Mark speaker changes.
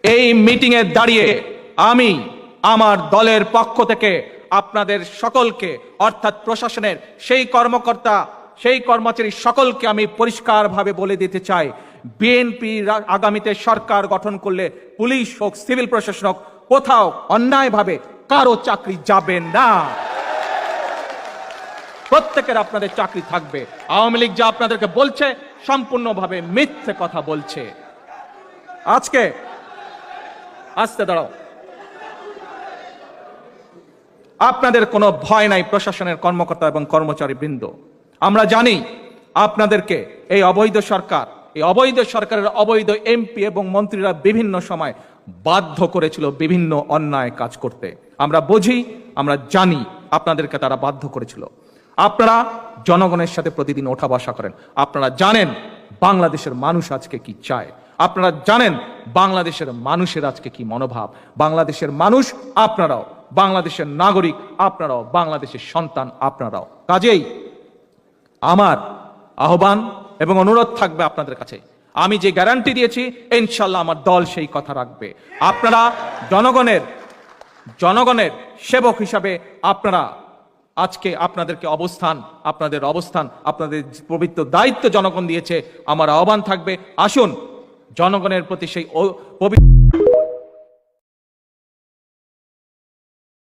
Speaker 1: এই মিটিংয়ে দাঁড়িয়ে আমি আমার দলের পক্ষ থেকে আপনাদের সকলকে অর্থাৎ প্রশাসনের সেই কর্মকর্তা সেই কর্মচারী সকলকে আমি পরিষ্কারভাবে বলে দিতে চাই, বিএনপি আগামীতে সরকার গঠন করলে পুলিশ হোক সিভিল প্রশাসন হোক কোথাও অন্যায়ভাবে কারো চাকরি যাবে না। প্রত্যেকের আপনাদের চাকরি থাকবে। আওয়ামী লীগ যা আপনাদেরকে বলছে সম্পূর্ণভাবে মিথ্যে কথা বলছে। আজকে আসতে দাঁড়াও, আপনাদের কোনো ভয় নাই প্রশাসনের কর্মকর্তা এবং কর্মচারী বৃন্দ। আমরা জানি আপনাদেরকে এই অবৈধ সরকারের অবৈধ এমপি এবং মন্ত্রীরা বিভিন্ন সময় বাধ্য করেছিল বিভিন্ন অন্যায় কাজ করতে। আমরা বুঝি, আমরা জানি আপনাদেরকে তারা বাধ্য করেছিল। আপনারা জনগণের সাথে প্রতিদিন ওঠা বসা করেন। আপনারা জানেন বাংলাদেশের মানুষ আজকে কি চায়, আপনারা জানেন বাংলাদেশের মানুষের আজকে কি মনোভাব। বাংলাদেশের মানুষ আপনারাও, বাংলাদেশের নাগরিক আপনারাও, বাংলাদেশের সন্তান আপনারাও। কাজেই আমার আহ্বান এবং অনুরোধ থাকবে আপনাদের কাছে, আমি যে গ্যারান্টি দিয়েছি ইনশাল্লাহ আমার দল সেই কথা রাখবে। আপনারা জনগণের সেবক হিসাবে আপনারা আজকে আপনাদের অবস্থান আপনাদের পবিত্র দায়িত্ব জনগণ দিয়েছে। আমার আহ্বান থাকবে, আসুন জনগণের প্রতি সেই পবিত্র